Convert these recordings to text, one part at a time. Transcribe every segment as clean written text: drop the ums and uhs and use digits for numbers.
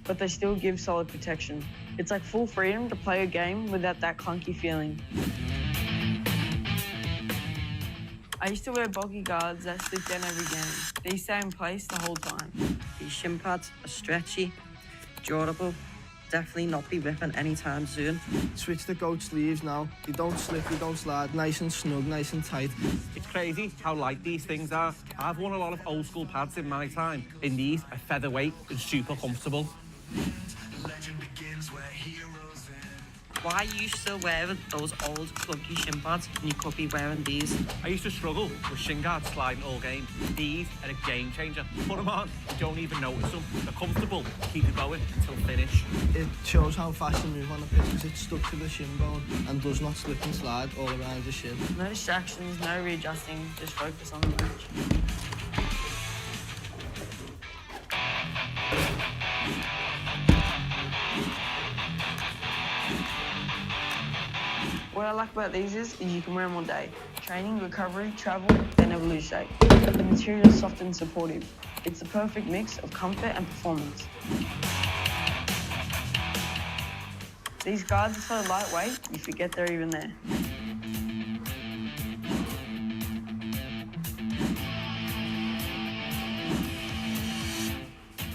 but they still give solid protection. It's like full freedom to play a game without that clunky feeling. I used to wear bulky guards that slip down every game. These stay in place the whole time. These shin pads are stretchy, durable, definitely not be ripping anytime soon. Switch the goat sleeves now. They don't slip, they don't slide. Nice and snug, nice and tight. It's crazy how light these things are. I've worn a lot of old school pads in my time, and these are featherweight and super comfortable. Why are you still wearing those old clunky shin pads when you could be wearing these? I used to struggle with shin guards sliding all game. These are a game changer. Put them on, you don't even notice them. They're comfortable, keep it going until finish. It shows how fast you move on the pitch because it's stuck to the shin bone and does not slip and slide all around your shin. No distractions, no readjusting, just focus on the match. What I like about these is you can wear them all day. Training, recovery, travel, they never lose shape. The material is soft and supportive. It's the perfect mix of comfort and performance. These guards are so lightweight, you forget they're even there.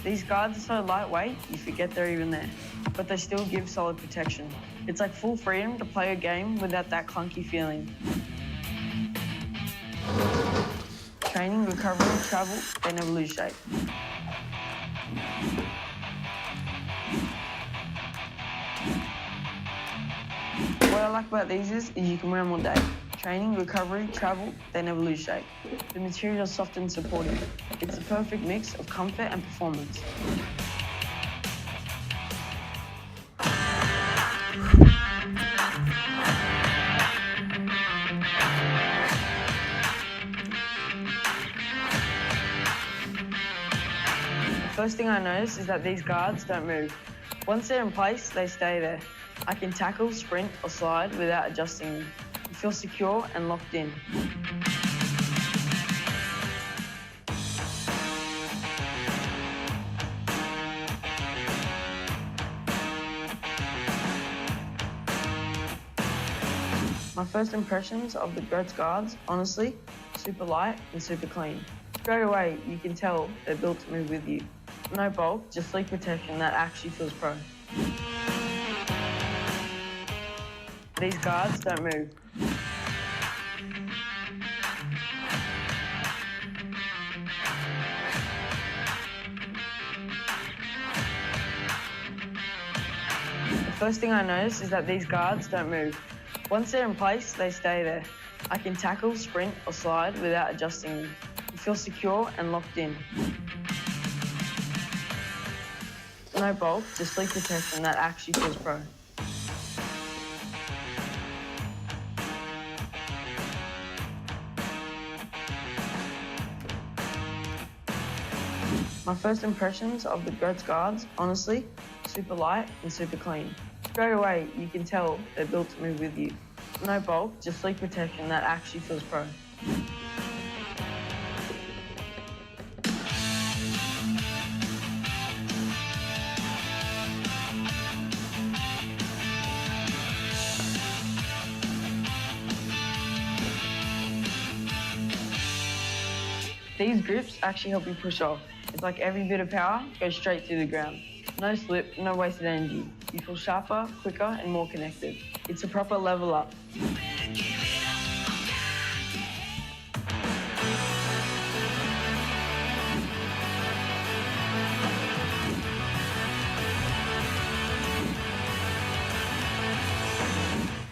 These guards are so lightweight, you forget they're even there, but they still give solid protection. It's like full freedom to play a game without that clunky feeling. Training, recovery, travel, they never lose shape. What I like about these is you can wear them all day. Training, recovery, travel, they never lose shape. The material is soft and supportive. It's the perfect mix of comfort and performance. The first thing I notice is that these guards don't move. Once they're in place, they stay there. I can tackle, sprint, or slide without adjusting them. You feel secure and locked in. My first impressions of the GOATS guards, honestly, super light and super clean. Straight away, you can tell they're built to move with you. No bulk, just sleek protection that actually feels pro. These guards don't move. The first thing I notice is that these guards don't move. Once they're in place, they stay there. I can tackle, sprint, or slide without adjusting them. You feel secure and locked in. No bulk, just sleek protection that actually feels pro. My first impressions of the GOATS guards, honestly, super light and super clean. Straight away, you can tell they're built to move with you. No bulk, just sleek protection that actually feels pro. These grips actually help you push off. It's like every bit of power goes straight to the ground. No slip, no wasted energy. You feel sharper, quicker, and more connected. It's a proper level up.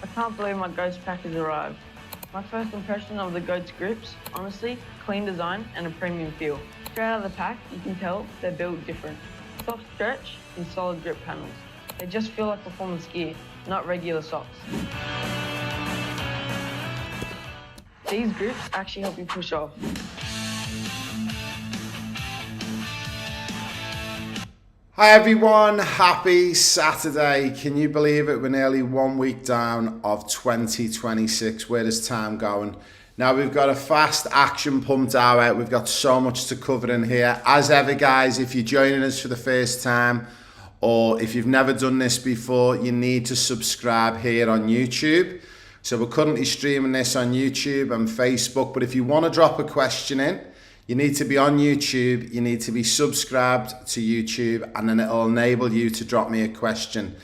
I can't believe my GOATS pack has arrived. My first impression of the GOATS grips, honestly, clean design and a premium feel. Straight out of the pack, you can tell they're built different. Soft stretch and solid grip panels. They just feel like performance gear, not regular socks. These grips actually help you push off. Hi everyone, happy Saturday. Can you believe it? We're nearly 1 week down of 2026. Where is time going? Now we've got a fast action pumped hour. We've got so much to cover in here. As ever guys, if you're joining us for the first time, or if you've never done this before, you need to subscribe here on YouTube. So we're currently streaming this on YouTube and Facebook, but if you want to drop a question in, you need to be on YouTube, you need to be subscribed to YouTube, and then it'll enable you to drop me a question.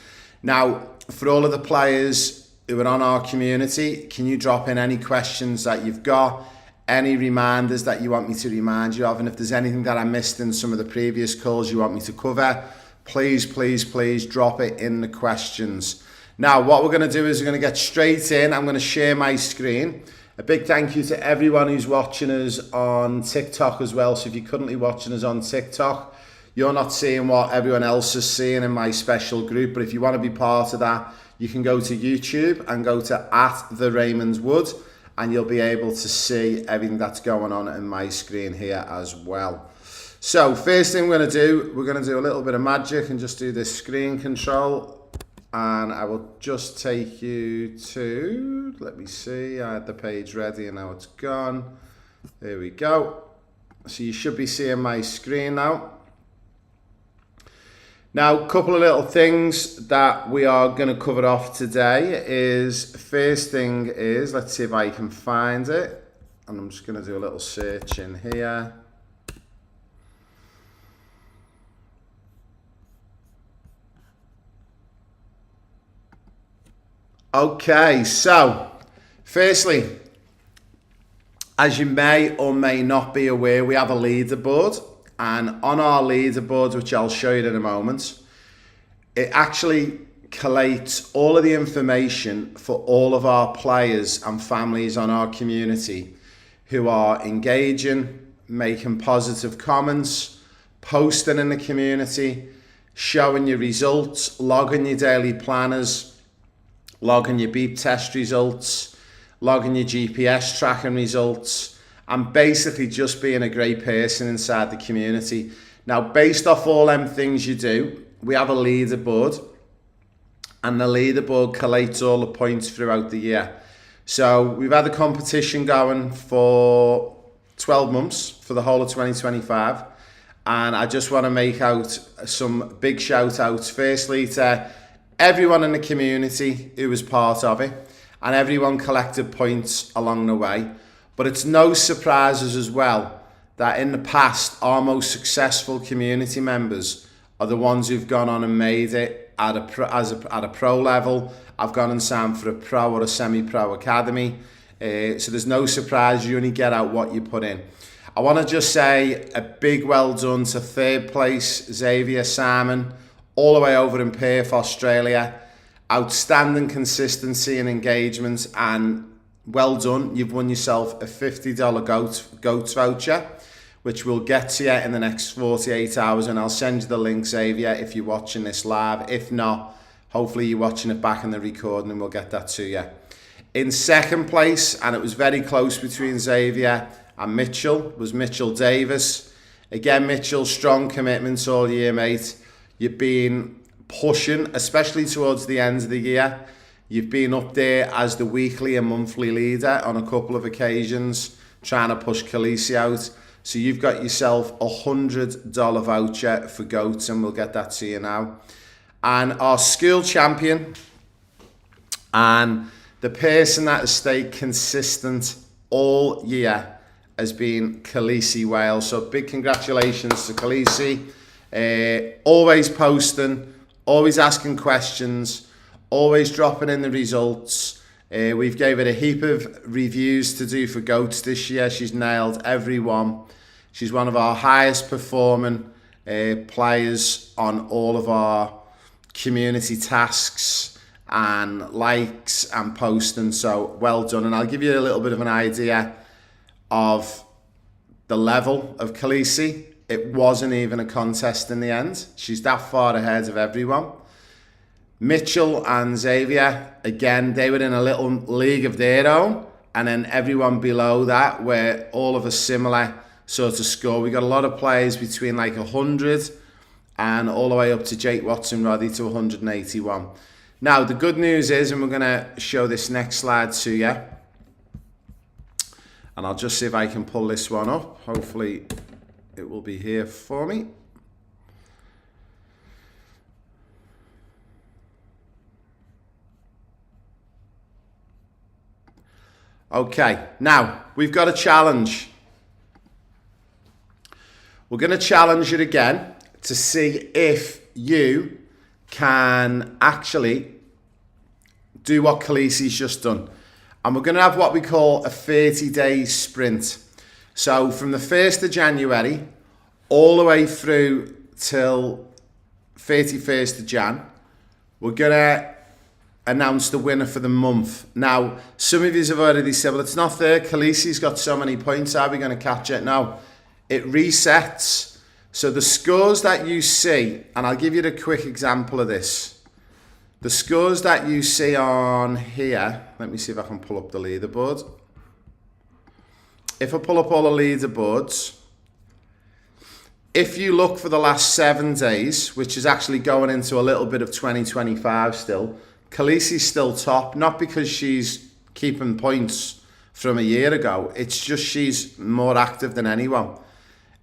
Now, for all of the players who are on our community, can you drop in any questions that you've got, any reminders that you want me to remind you of, and if there's anything that I missed in some of the previous calls you want me to cover, please, please, please drop it in the questions. Now, what we're going to do is we're going to get straight in. I'm going to share my screen. A big thank you to everyone who's watching us on TikTok as well. So if you're currently watching us on TikTok, you're not seeing what everyone else is seeing in my special group. But if you want to be part of that, you can go to YouTube and go to @TheRaymondsWood, and you'll be able to see everything that's going on in my screen here as well. So first thing we're going to do a little bit of magic and just do this screen control. And I will just take you to, let me see, I had the page ready and now it's gone. There we go. So you should be seeing my screen now. Now, a couple of little things that we are going to cover off today is, first thing is, let's see if I can find it. And I'm just going to do a little search in here. Okay, so firstly, as you may or may not be aware, we have a leaderboard, and on our leaderboard, which I'll show you in a moment, it actually collates all of the information for all of our players and families on our community who are engaging, making positive comments, posting in the community, showing your results, logging your daily planners, logging your beep test results, logging your GPS tracking results, and basically just being a great person inside the community. Now, based off all them things you do, we have a leaderboard, and the leaderboard collates all the points throughout the year. So we've had a competition going for 12 months for the whole of 2025, and I just want to make out some big shout outs firstly to everyone in the community who was part of it, and everyone collected points along the way. But it's no surprises as well that in the past, our most successful community members are the ones who've gone on and made it at a pro level. I've gone and signed for a pro or a semi-pro academy. So there's no surprise, you only get out what you put in. I want to just say a big well done to third place Xavier Simon, all the way over in Perth, Australia. Outstanding consistency and engagement, and well done. You've won yourself a $50 GOATS voucher, which we'll get to you in the next 48 hours, and I'll send you the link, Xavier, if you're watching this live. If not, hopefully you're watching it back in the recording and we'll get that to you. In second place, and it was very close between Xavier and Mitchell, was Mitchell Davis. Again, Mitchell, strong commitments all year, mate. You've been pushing, especially towards the end of the year. You've been up there as the weekly and monthly leader on a couple of occasions, trying to push Khaleesi out. So you've got yourself a $100 voucher for GOATS, and we'll get that to you now. And our school champion, and the person that has stayed consistent all year, has been Khaleesi Wales. So big congratulations to Khaleesi. Always posting, always asking questions, always dropping in the results. We've gave it a heap of reviews to do for GOATS this year. She's nailed every one. She's one of our highest performing players on all of our community tasks and likes and posting. So well done. And I'll give you a little bit of an idea of the level of Khaleesi. It wasn't even a contest in the end. She's that far ahead of everyone. Mitchell and Xavier, again, they were in a little league of their own. And then everyone below that were all of a similar sort of score. We got a lot of players between like 100 and all the way up to Jake Watson-Roddy to 181. Now, the good news is, and we're going to show this next slide to you. And I'll just see if I can pull this one up. Hopefully it will be here for me. Okay, now we've got a challenge. We're going to challenge it again to see if you can actually do what Khaleesi's just done. And we're going to have what we call a 30-day sprint. So from the 1st of January all the way through till 31st of Jan, we're going to announce the winner for the month. Now, some of you have already said, well, it's not fair. Khaleesi's got so many points. How are we going to catch it? No, it resets. So the scores that you see, and I'll give you a quick example of this. The scores that you see on here, let me see if I can pull up the leaderboard. If I pull up all the leaderboards, if you look for the last 7 days, which is actually going into a little bit of 2025 still, Khaleesi's still top, not because she's keeping points from a year ago, it's just she's more active than anyone.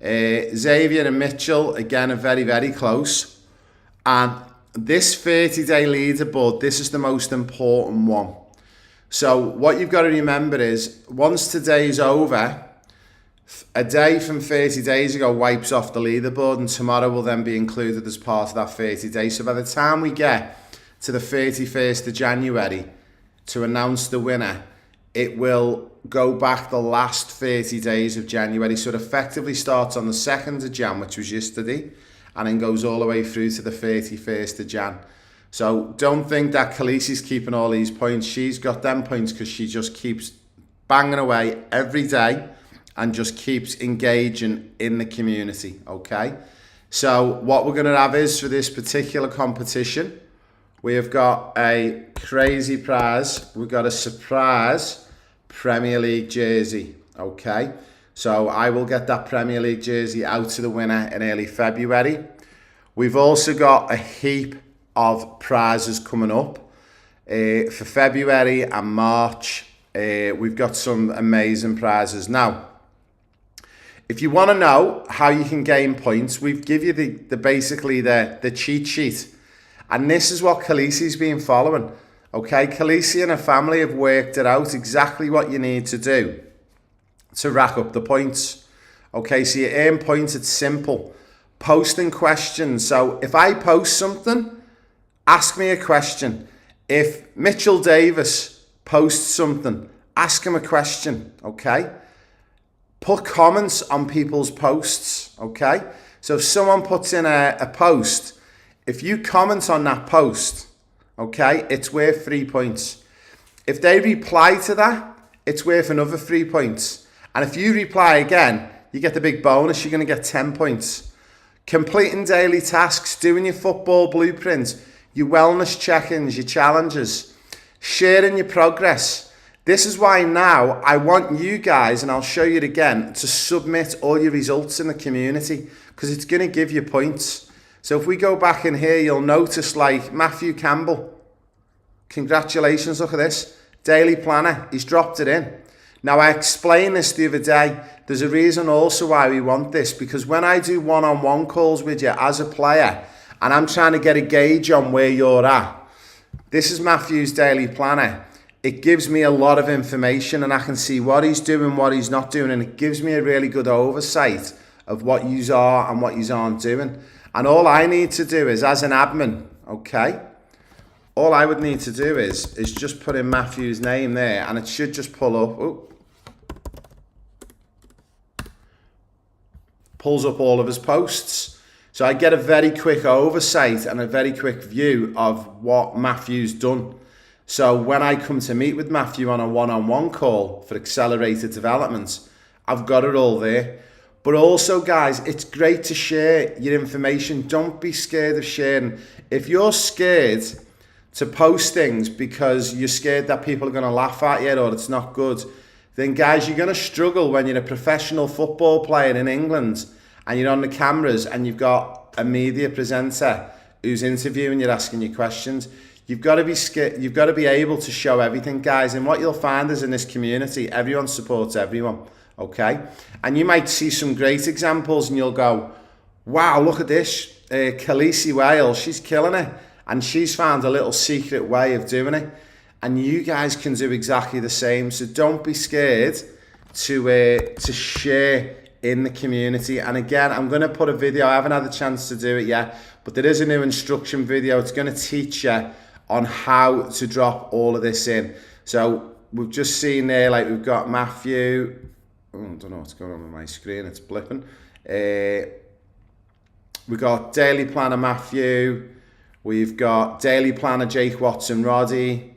Xavier and Mitchell, again, are very, very close. And this 30-day leaderboard, this is the most important one. So what you've got to remember is, once today's over, a day from 30 days ago wipes off the leaderboard, and tomorrow will then be included as part of that 30 days. So by the time we get to the 31st of January to announce the winner, it will go back the last 30 days of January. So it effectively starts on the 2nd of Jan, which was yesterday, and then goes all the way through to the 31st of Jan. So don't think that Khaleesi's keeping all these points. She's got them points because she just keeps banging away every day and just keeps engaging in the community, okay? So what we're going to have is, for this particular competition, we have got a crazy prize. We've got a surprise Premier League jersey, okay? So I will get that Premier League jersey out to the winner in early February. We've also got a heap of prizes coming up for February and March. We've got some amazing prizes. Now, if you want to know how you can gain points, we've give you basically the cheat sheet. And this is what Khaleesi's been following. Okay, Khaleesi and her family have worked it out exactly what you need to do to rack up the points. Okay, so you earn points, it's simple. Posting questions. So if I post something, ask me a question. If Mitchell Davis posts something, ask him a question, okay? Put comments on people's posts, okay? So if someone puts in a post, if you comment on that post, okay, it's worth 3 points. If they reply to that, it's worth another 3 points. And if you reply again, you get the big bonus, you're going to get 10 points. Completing daily tasks, doing your football blueprints, your wellness check-ins, your challenges, sharing your progress. This is why now I want you guys, and I'll show you it again, to submit all your results in the community, because it's going to give you points. So if we go back in here, you'll notice like Matthew Campbell. Congratulations, look at this. Daily planner, he's dropped it in. Now I explained this the other day. There's a reason also why we want this, because when I do one-on-one calls with you as a player, and I'm trying to get a gauge on where you're at, this is Matthew's daily planner. It gives me a lot of information, and I can see what he's doing, what he's not doing, and it gives me a really good oversight of what yous are and what yous aren't doing. And all I need to do is, as an admin, okay, all I would need to do is just put in Matthew's name there, and it should just pull up. Oh, pulls up all of his posts. So I get a very quick oversight and a very quick view of what Matthew's done. So when I come to meet with Matthew on a one-on-one call for accelerated development, I've got it all there. But also, guys, it's great to share your information. Don't be scared of sharing. If you're scared to post things because you're scared that people are going to laugh at you or it's not good, then guys, you're going to struggle when you're a professional football player in England and you're on the cameras and you've got a media presenter who's interviewing you, asking you questions. You've got to be scared. You've got to be able to show everything, guys. And what you'll find is in this community, everyone supports everyone, okay? And you might see some great examples and you'll go, wow, look at this. Khaleesi Wales, she's killing it. And she's found a little secret way of doing it. and you guys can do exactly the same. So don't be scared to share in the community. And again, I'm going to put a video. I haven't had the chance to do it yet, but there is a new instruction video. It's going to teach you on how to drop all of this in. So we've just seen there, like we've got Matthew. Oh, I don't know what's going on with my screen. It's blipping. We've got Daily Planner Matthew. We've got Daily Planner Jake Watson Roddy.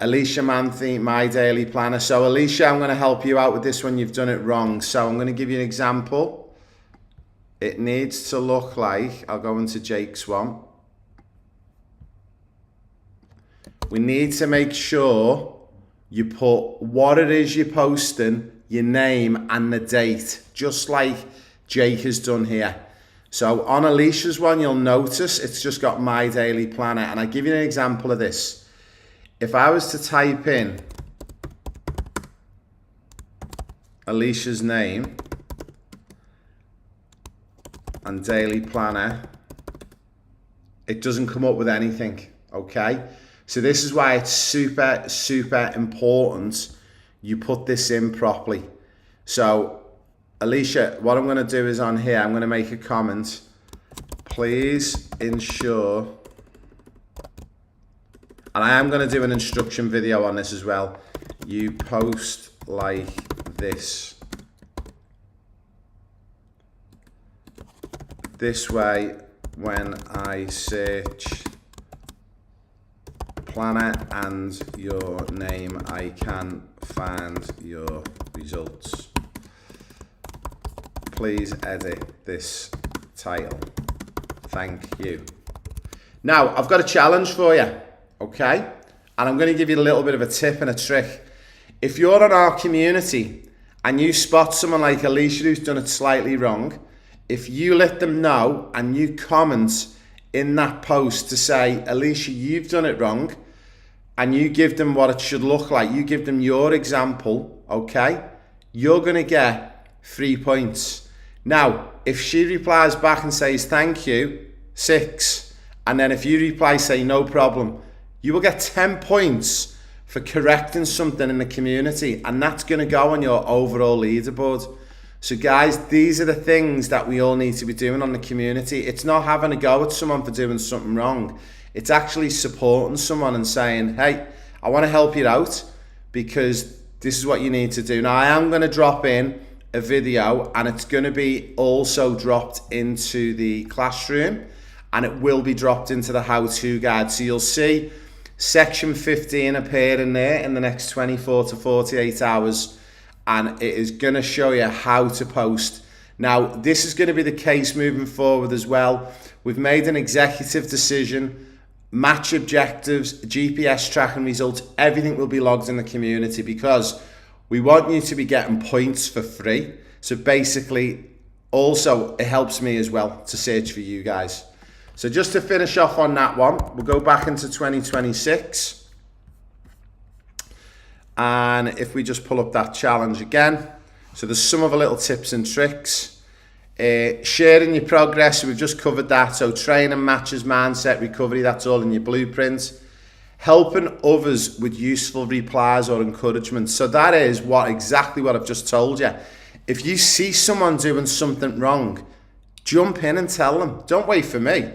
Alicia Manthe, My Daily Planner. So Alicia, I'm going to help you out with this one. You've done it wrong. So I'm going to give you an example. It needs to look like, I'll go into Jake's one. We need to make sure you put what it is you're posting, your name and the date, just like Jake has done here. So on Alicia's one, you'll notice it's just got My Daily Planner. And I'll give you an example of this. If I was to type in Alicia's name and Daily Planner, it doesn't come up with anything, okay? So this is why it's super, super important you put this in properly. So Alicia, what I'm going to do is on here, I'm going to make a comment. Please ensure, and I am going to do an instruction video on this as well, you post like this. This way, when I search planner and your name, I can find your results. Please edit this title. Thank you. Now, I've got a challenge for you. Okay, and I'm going to give you a little bit of a tip and a trick. If you're in our community and you spot someone like Alicia who's done it slightly wrong, if you let them know and you comment in that post to say, Alicia, you've done it wrong, and you give them what it should look like, you give them your example, okay, you're going to get 3 points. Now, if she replies back and says, thank you, 6, and then if you reply, say, no problem, you will get 10 points for correcting something in the community, and that's going to go on your overall leaderboard. So guys, these are the things that we all need to be doing on the community. It's not having a go at someone for doing something wrong. It's actually supporting someone and saying, hey, I want to help you out because this is what you need to do. Now, I am going to drop in a video, and it's going to be also dropped into the classroom, and it will be dropped into the how-to guide. So you'll see section 15 appear in there in the next 24 to 48 hours, and it is going to show you how to post. Now, this is going to be the case moving forward as well. We've made an executive decision, match objectives, GPS tracking results, everything will be logged in the community because we want you to be getting points for free. So basically, also, it helps me as well to search for you guys. So just to finish off on that one, we'll go back into 2026. And if we just pull up that challenge again. So there's some other little tips and tricks. Sharing your progress, we've just covered that. So training, matches, mindset, recovery, that's all in your blueprint. Helping others with useful replies or encouragement. So that is exactly what I've just told you. If you see someone doing something wrong, jump in and tell them. Don't wait for me.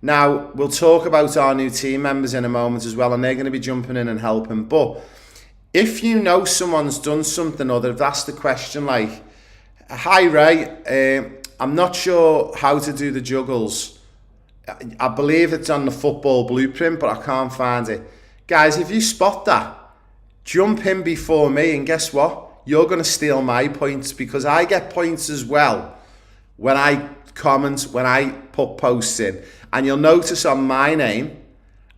Now, we'll talk about our new team members in a moment as well, and they're going to be jumping in and helping. But if you know someone's done something or they've asked a question like, hi Ray, I'm not sure how to do the juggles. I believe it's on the football blueprint, but I can't find it. Guys, if you spot that, jump in before me, and guess what? You're going to steal my points because I get points as well when I comment, when I put posts in. And you'll notice on my name,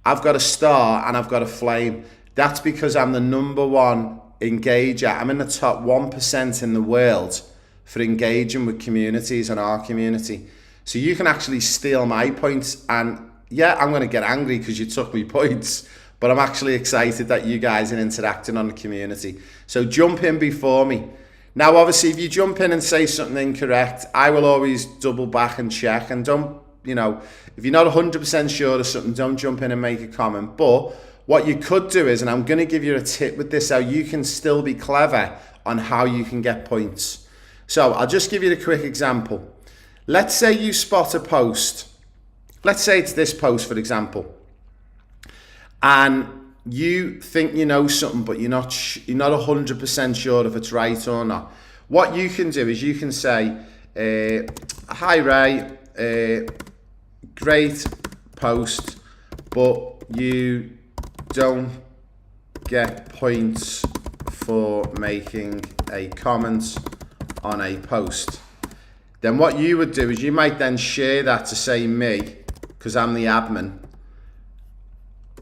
I've got a star and I've got a flame. That's because I'm the #1 engager. I'm in the top 1% in the world for engaging with communities and our community. So you can actually steal my points, and yeah, I'm going to get angry because you took me points, but I'm actually excited that you guys are interacting on the community. So jump in before me. Now, obviously, if you jump in and say something incorrect, I will always double back and check, and don't, if you're not 100% sure of something, don't jump in and make a comment. But What you could do is, and I'm going to give you a tip with this, how you can still be clever on how you can get points. So I'll just give you a quick example. Let's say you spot a post. Let's say it's this post, for example. And you think you know something, but you're not 100% sure if it's right or not. What you can do is you can say, hi Ray, great post, but you don't get points for making a comment on a post. Then what you would do is you might then share that to say me, because I'm the admin,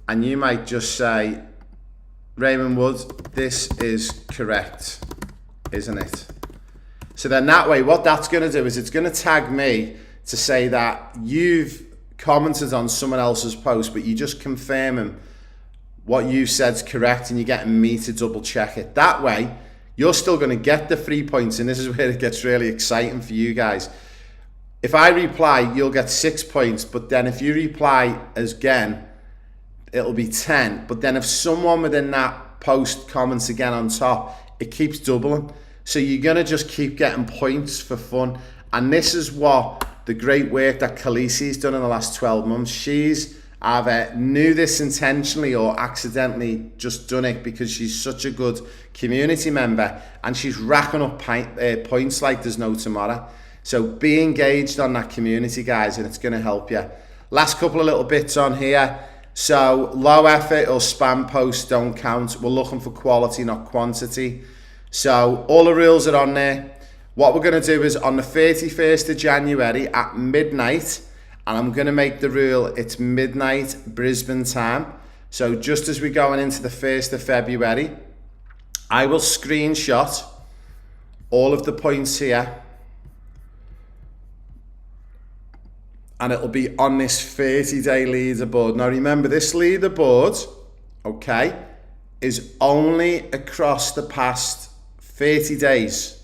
and you might just say, Raymond Wood, this is correct, isn't it? So then that way, what that's going to do is it's going to tag me to say that you've commented on someone else's post, but you just confirming what you said's correct, and you're getting me to double check it. That way, you're still going to get the 3 points, and this is where it gets really exciting for you guys. If I reply, you'll get 6 points, but then if you reply again, it'll be 10. But then if someone within that post comments again on top, it keeps doubling. So you're going to just keep getting points for fun. And this is what the great work that Khaleesi's done in the last 12 months. She's either knew this intentionally or accidentally just done it because she's such a good community member, and she's racking up points like there's no tomorrow. So be engaged on that community, guys, and it's going to help you. Last couple of little bits on here. So low effort or spam posts don't count. We're looking for quality, not quantity. So all the rules are on there. What we're going to do is on the 31st of January at midnight, and I'm going to make the rule, it's midnight Brisbane time. So just as we're going into the 1st of February, I will screenshot all of the points here, and it'll be on this 30-day leaderboard. Now remember, this leaderboard, okay, is only across the past 30 days.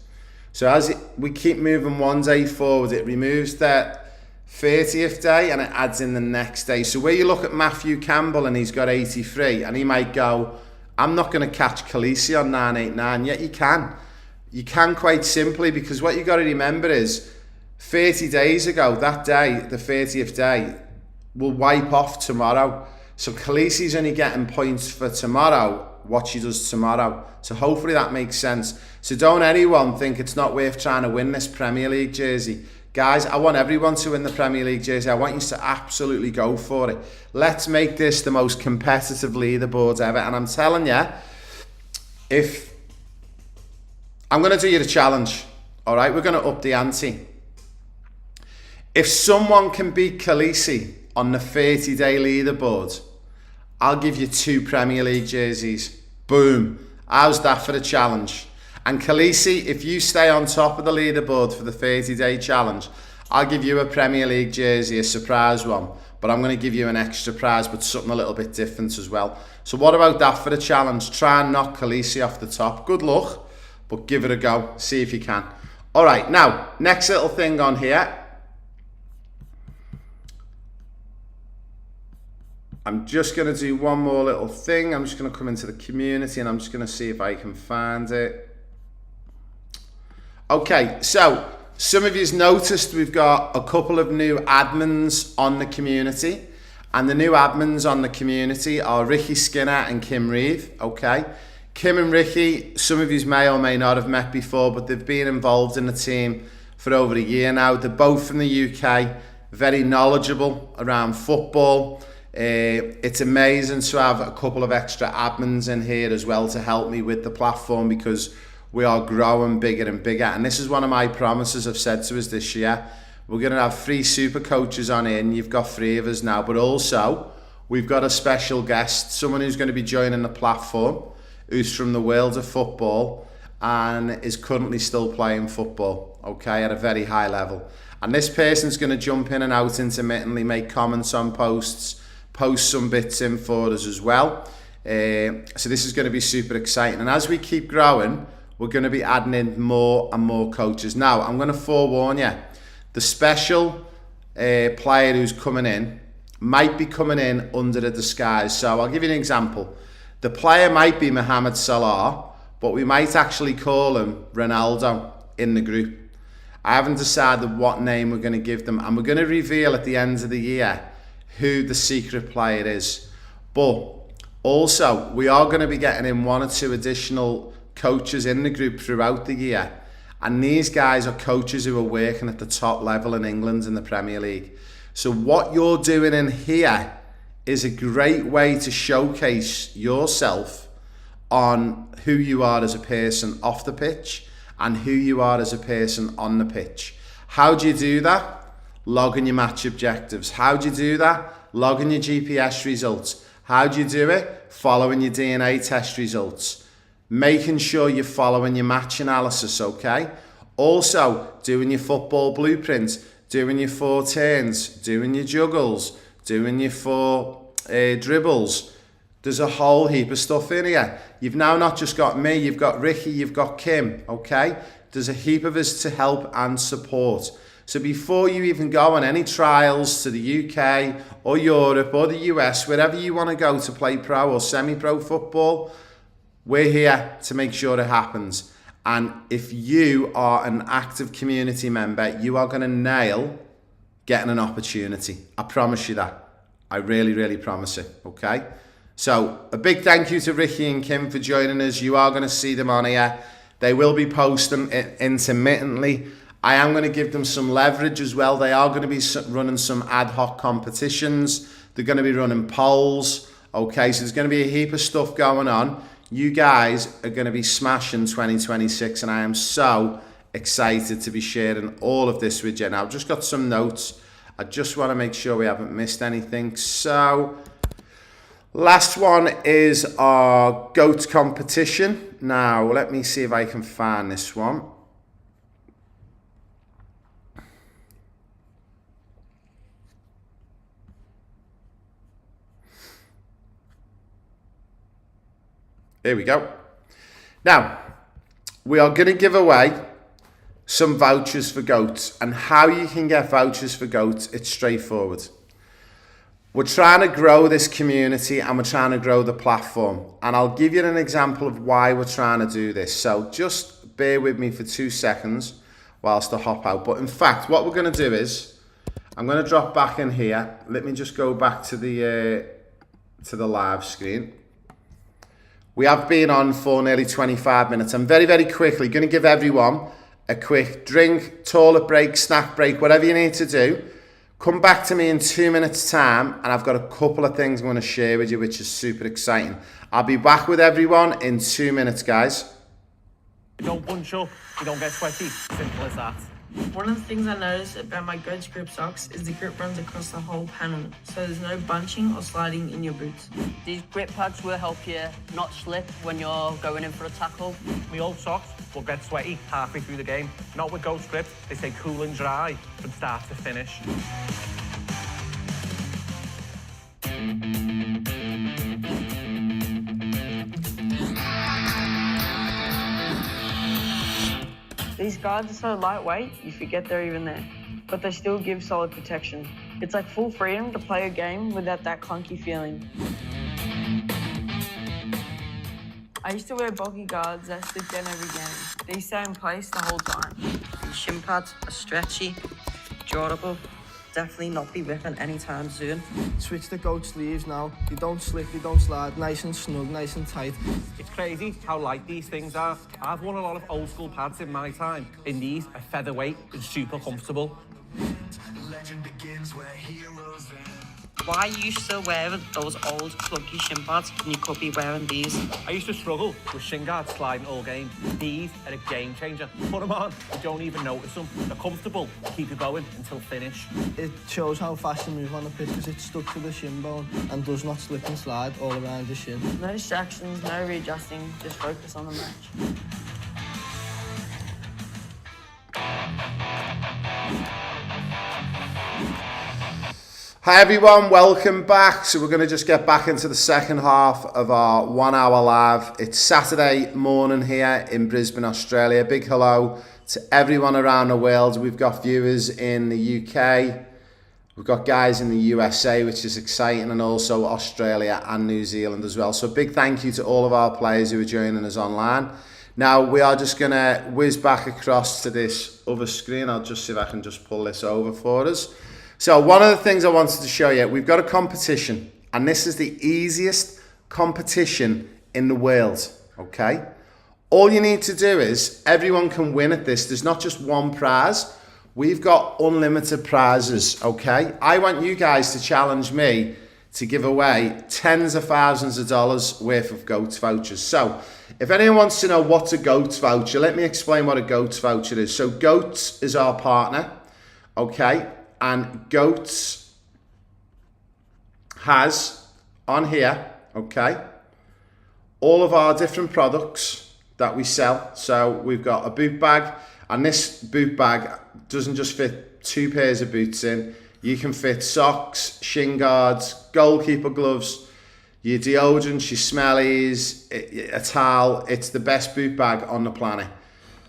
So as we keep moving one day forward, it removes that 30th day and it adds in the next day. So where you look at Matthew Campbell and he's got 83, and he might go, I'm not going to catch Khaleesi on 989. Yet you can. You can, quite simply, because what you got to remember is 30 days ago, that day, the 30th day, will wipe off tomorrow. So Khaleesi's only getting points for tomorrow, what she does tomorrow. So hopefully that makes sense. So don't anyone think it's not worth trying to win this Premier League jersey. Guys, I want everyone to win the Premier League jersey. I want you to absolutely go for it. Let's make this the most competitive leaderboard ever. And I'm telling you, if I'm going to do you the challenge, all right? We're going to up the ante. If someone can beat Khaleesi on the 30-day leaderboard, I'll give you 2 Premier League jerseys. Boom. How's that for the challenge? And Khaleesi, if you stay on top of the leaderboard for the 30-day challenge, I'll give you a Premier League jersey, a surprise one. But I'm going to give you an extra prize, but something a little bit different as well. So what about that for the challenge? Try and knock Khaleesi off the top. Good luck, but give it a go. See if you can. All right, now, next little thing on here. I'm just going to do one more little thing. I'm just going to come into the community and I'm just going to see if I can find it. Okay, so some of you's noticed we've got a couple of new admins on the community, and the new admins on the community are Ricky Skinner and Kim Reeve. Okay, Kim and Ricky, some of you may or may not have met before, but they've been involved in the team for over a year now. They're both from the UK, very knowledgeable around football. It's amazing to have a couple of extra admins in here as well to help me with the platform, because we are growing bigger and bigger. And this is one of my promises I've said to us this year. We're going to have 3 super coaches on in. You've got 3 of us now, but also we've got a special guest, someone who's going to be joining the platform, who's from the world of football and is currently still playing football, okay, at a very high level. And this person's going to jump in and out intermittently, make comments on posts, post some bits in for us as well. So this is going to be super exciting. And as we keep growing, we're going to be adding in more and more coaches. Now, I'm going to forewarn you, the special player who's coming in might be coming in under a disguise. So I'll give you an example. The player might be Mohamed Salah, but we might actually call him Ronaldo in the group. I haven't decided what name we're going to give them, and we're going to reveal at the end of the year who the secret player is. But also, we are going to be getting in 1 or 2 additional coaches in the group throughout the year. And these guys are coaches who are working at the top level in England in the Premier League. So what you're doing in here is a great way to showcase yourself on who you are as a person off the pitch and who you are as a person on the pitch. How do you do that? Logging your match objectives. How do you do that? Logging your GPS results. How do you do it? Following your DNA test results. Making sure you're following your match analysis, okay? Also, doing your football blueprints, doing your 4 turns, doing your juggles, doing your 4 dribbles. There's a whole heap of stuff in here. You've now not just got me, you've got Ricky, you've got Kim, okay? There's a heap of us to help and support. So before you even go on any trials to the UK or Europe or the US, wherever you want to go to play pro or semi-pro football, we're here to make sure it happens. And if you are an active community member, you are going to nail getting an opportunity. I promise you that. I really, really promise it, okay? So a big thank you to Ricky and Kim for joining us. You are going to see them on here. They will be posting intermittently. I am going to give them some leverage as well. They are going to be running some ad hoc competitions. They're going to be running polls. Okay, so there's going to be a heap of stuff going on. You guys are going to be smashing 2026, and I am so excited to be sharing all of this with you. Now, I've just got some notes. I just want to make sure we haven't missed anything. So, last one is our GOAT competition. Now, let me see if I can find this one. Here we go. Now, we are going to give away some vouchers for GOATs, and how you can get vouchers for GOATs, it's straightforward. We're trying to grow this community and we're trying to grow the platform, and I'll give you an example of why we're trying to do this. So just bear with me for 2 seconds whilst I hop out. But in fact, what we're going to do is I'm going to drop back in here. Let me just go back to the live screen. We have been on for nearly 25 minutes. I'm very, very quickly going to give everyone a quick drink, toilet break, snack break, whatever you need to do. Come back to me in 2 minutes time, and I've got a couple of things I'm going to share with you, which is super exciting. I'll be back with everyone in 2 minutes, guys. You don't bunch up, you don't get sweaty. Simple as that. One of the things I noticed about my GOATS grip socks is the grip runs across the whole panel, so there's no bunching or sliding in your boots. These grip pads will help you not slip when you're going in for a tackle. My old socks will get sweaty halfway through the game. Not with Ghost Grip, they stay cool and dry from start to finish. These guards are so lightweight, you forget they're even there, but they still give solid protection. It's like full freedom to play a game without that clunky feeling. I used to wear bulky guards that slip down every game. These stay in place the whole time. These shin pads are stretchy, durable. Definitely not be ripping anytime soon. Switch the GOAT sleeves now. You don't slip, you don't slide. Nice and snug, nice and tight. It's crazy how light these things are. I've worn a lot of old school pads in my time. In these, are featherweight and super comfortable. Legend begins where heroes end. Why are you still wearing those old clunky shin pads when you could be wearing these? I used to struggle with shin guards sliding all game. These are a game changer. Put them on, you don't even notice them. They're comfortable, keep you going until finish. It shows how fast you move on the pitch because it's stuck to the shin bone and does not slip and slide all around your shin. No distractions, no readjusting, just focus on the match. Hi everyone, welcome back. So we're going to just get back into the second half of our 1 hour live. It's Saturday morning here in Brisbane, Australia. Big hello to everyone around the world. We've got viewers in the UK, We've got guys in the USA, which is exciting, and also Australia and New Zealand as well. So a big thank you to all of our players who are joining us online. Now we are just going to whiz back across to this other screen. I'll just see if I can just pull this over for us. So one of the things I wanted to show you, we've got a competition, and this is the easiest competition in the world, okay? All you need to do is, everyone can win at this. There's not just one prize. We've got unlimited prizes, okay? I want you guys to challenge me to give away tens of thousands of dollars worth of GOATS vouchers. So if anyone wants to know what's a GOATS voucher, let me explain what a GOATS voucher is. So GOATS is our partner, okay? And GOATS has on here, okay, all of our different products that we sell. So we've got a boot bag, and this boot bag doesn't just fit 2 pairs of boots in. You can fit socks, shin guards, goalkeeper gloves, your deodorants, your smellies, a towel. It's the best boot bag on the planet.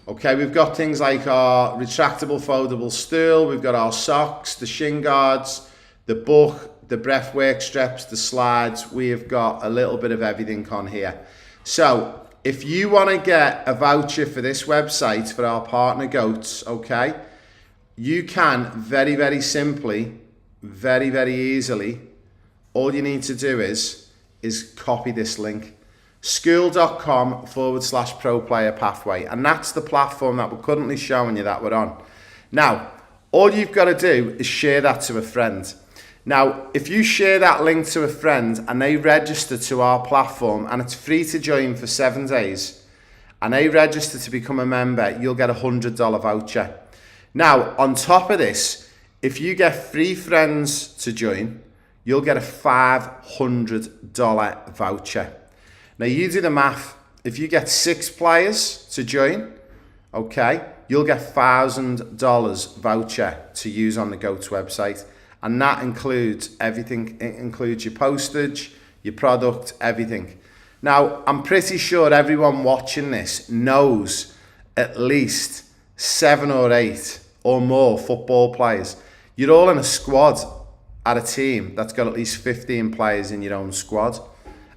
Okay, we've got things like our retractable foldable stool. We've got our socks, the shin guards, the book, the breathwork straps, the slides. We have got a little bit of everything on here. So if you want to get a voucher for this website for our partner GOATS, okay, you can very, very simply, very, very easily, all you need to do is copy this link, school.com/pro player pathway, and that's the platform that we're currently showing you that we're on. Now, all you've got to do is share that to a friend. Now, if you share that link to a friend and they register to our platform, and it's free to join for 7 days, and they register to become a member, you'll get a $100 voucher. Now, on top of this, if you get 3 friends to join, you'll get a $500 voucher. Now, you do the math. If you get 6 players to join, okay, you'll get $1,000 voucher to use on the GOATS website. And that includes everything. It includes your postage, your product, everything. Now, I'm pretty sure everyone watching this knows at least 7 or 8 or more football players. You're all in a squad at a team that's got at least 15 players in your own squad.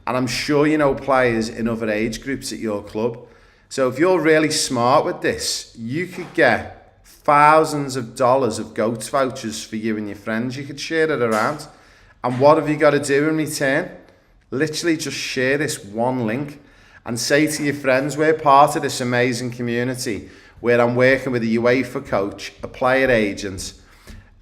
And I'm sure you know players in other age groups at your club. So if you're really smart with this, you could get thousands of dollars of GOATS vouchers for you and your friends. You could share it around. And what have you got to do in return? Literally just share this one link and say to your friends, we're part of this amazing community where I'm working with a UEFA coach, a player agent.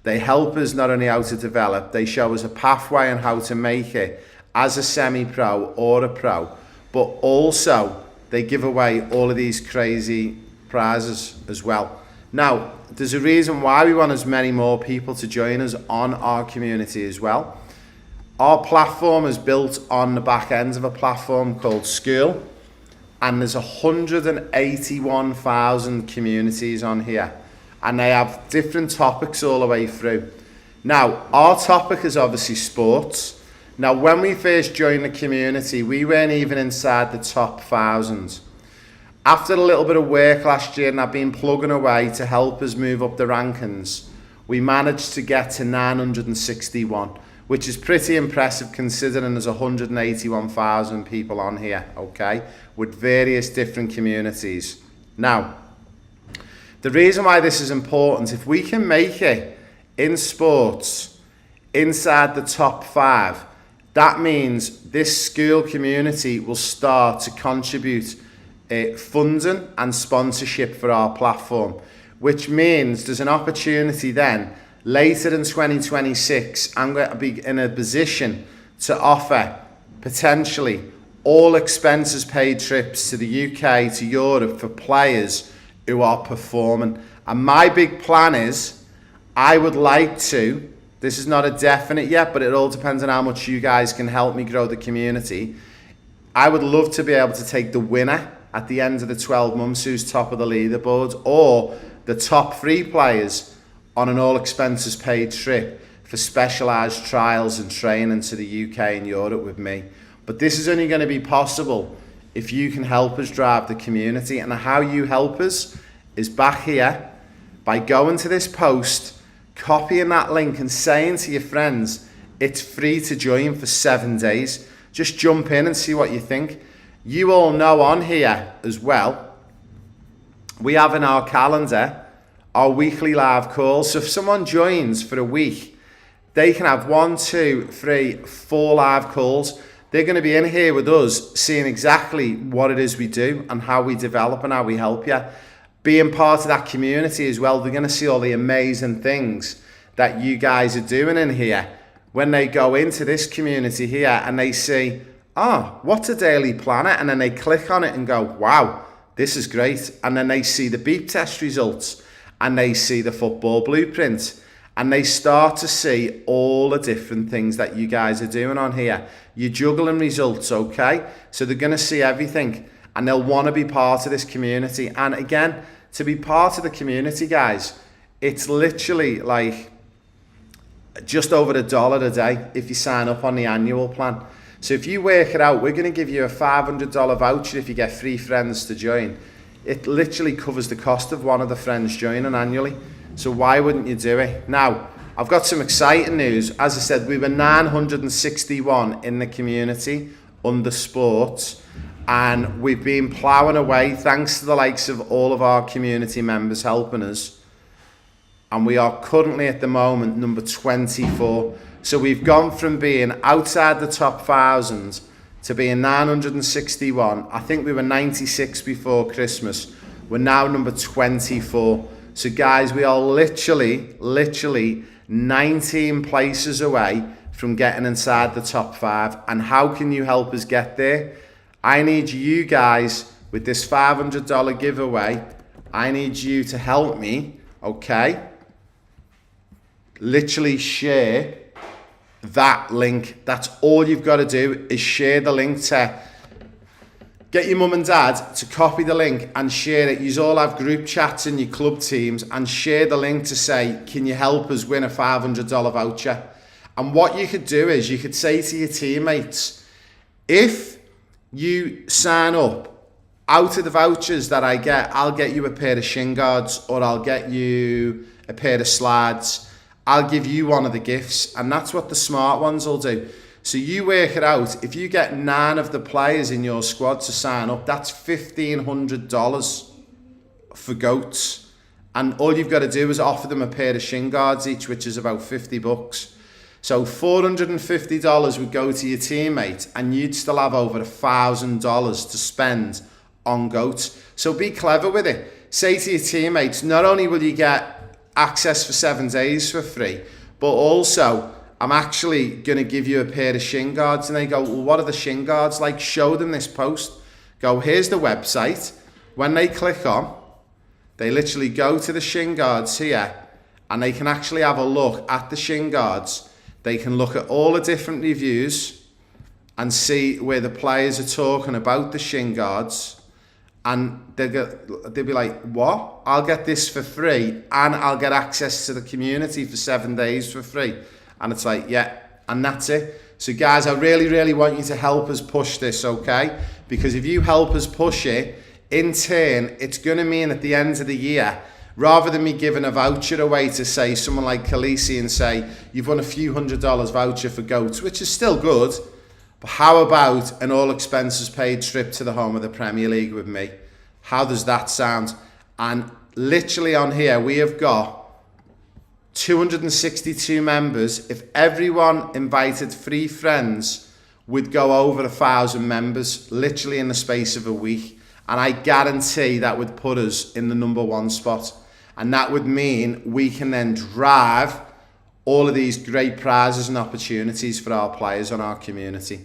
They help us not only how to develop, they show us a pathway on how to make it as a semi-pro or a pro, but also they give away all of these crazy prizes as well. Now, there's a reason why we want as many more people to join us on our community as well. Our platform is built on the back end of a platform called School, and there's 181,000 communities on here, and they have different topics all the way through. Now, our topic is obviously sports. Now, when we first joined the community, we weren't even inside the top 1,000. After a little bit of work last year, and I've been plugging away to help us move up the rankings, we managed to get to 961, which is pretty impressive considering there's 181,000 people on here, okay, with various different communities. Now, the reason why this is important, if we can make it in sports inside the top 5, that means this school community will start to contribute funding and sponsorship for our platform, which means there's an opportunity then later in 2026, I'm going to be in a position to offer potentially all expenses paid trips to the UK, to Europe for players who are performing. And my big plan is, I would like to, this is not a definite yet, but it all depends on how much you guys can help me grow the community. I would love to be able to take the winner at the end of the 12 months who's top of the leaderboard, or the top 3 players on an all expenses paid trip for specialised trials and training to the UK and Europe with me. But this is only going to be possible if you can help us drive the community. And how you help us is back here by going to this post, copying that link and saying to your friends, it's free to join for 7 days. Just jump in and see what you think. You all know on here as well, we have in our calendar our weekly live calls. So if someone joins for a week, they can have 1, 2, 3, 4 live calls. They're going to be in here with us, seeing exactly what it is we do and how we develop and how we help you. Being part of that community as well, they're going to see all the amazing things that you guys are doing in here. When they go into this community here and they see, what's a daily planner? And then they click on it and go, wow, this is great. And then they see the beep test results and they see the football blueprint. And they start to see all the different things that you guys are doing on here. You're juggling results, okay? So they're going to see everything and they'll want to be part of this community. And again, to be part of the community, guys, it's literally like just over $1 a day if you sign up on the annual plan. So if you work it out, we're going to give you a $500 voucher if you get 3 friends to join. It literally covers the cost of one of the friends joining annually. So why wouldn't you do it? Now, I've got some exciting news. As I said, we were 961 in the community under sports, and we've been ploughing away thanks to the likes of all of our community members helping us. And we are currently at the moment number 24. So we've gone from being outside the top 1,000 to being 961. I think we were 96 before Christmas. We're now number 24. So guys, we are literally 19 places away from getting inside the top 5. And how can you help us get there? I need you guys with this $500 giveaway. I need you to help me, okay? Literally share that link. That's all you've got to do is share the link to get your mum and dad to copy the link and share it. You all have group chats in your club teams and share the link to say, can you help us win a $500 voucher? And what you could do is you could say to your teammates, if you sign up, out of the vouchers that I get, I'll get you a pair of shin guards or I'll get you a pair of slides. I'll give you one of the gifts. And that's what the smart ones will do. So you work it out. If you get 9 of the players in your squad to sign up, that's $1,500 for goats. And all you've got to do is offer them a pair of shin guards each, which is about $50. So $450 would go to your teammate and you'd still have over $1,000 to spend on goats. So be clever with it. Say to your teammates, not only will you get access for 7 days for free, but also I'm actually going to give you a pair of shin guards. And they go, well, what are the shin guards like? Show them this post. Go, here's the website. When they click on, they literally go to the shin guards here and they can actually have a look at the shin guards. They can look at all the different reviews and see where the players are talking about the shin guards. And they'll be like, what? I'll get this for free and I'll get access to the community for 7 days for free. And it's like, yeah, and that's it. So guys, I really want you to help us push this, okay? Because if you help us push it, in turn, it's going to mean at the end of the year, rather than me giving a voucher away to say someone like Khaleesi and say, you've won a few $100 voucher for goats, which is still good. But how about an all expenses paid trip to the home of the Premier League with me? How does that sound? And literally on here, we have got 262 members. If everyone invited 3 friends, we'd go over 1,000 members, literally in the space of a week. And I guarantee that would put us in the number 1 spot. And that would mean we can then drive all of these great prizes and opportunities for our players on our community.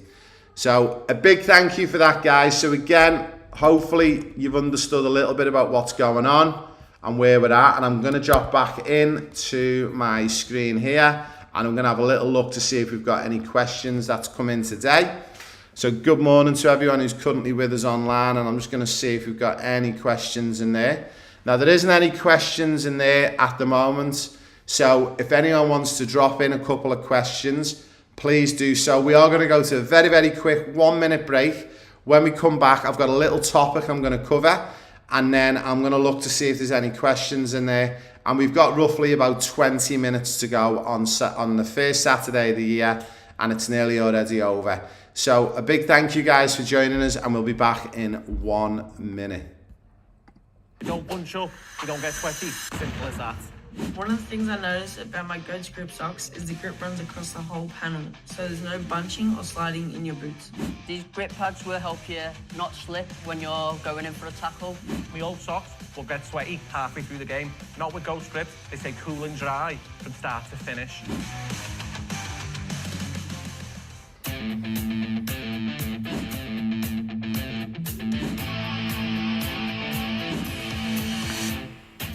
So a big thank you for that, guys. So again, hopefully you've understood a little bit about what's going on and where we're at. And I'm going to drop back into my screen here and I'm going to have a little look to see if we've got any questions that's come in today. So good morning to everyone who's currently with us online, and I'm just going to see if we've got any questions in there. Now, there isn't any questions in there at the moment. So if anyone wants to drop in a couple of questions, please do so. We are going to go to a very quick 1 minute break. When we come back, I've got a little topic I'm going to cover and then I'm going to look to see if there's any questions in there. And we've got roughly about 20 minutes to go on the first Saturday of the year, and it's nearly already over. So a big thank you guys for joining us, and we'll be back in 1 minute. You don't bunch up, you don't get sweaty. Simple as that. One of the things I noticed about my Goats grip socks is the grip runs across the whole panel, so there's no bunching or sliding in your boots. These grip pads will help you not slip when you're going in for a tackle. My old socks will get sweaty halfway through the game. Not with Ghost grips, they stay cool and dry from start to finish.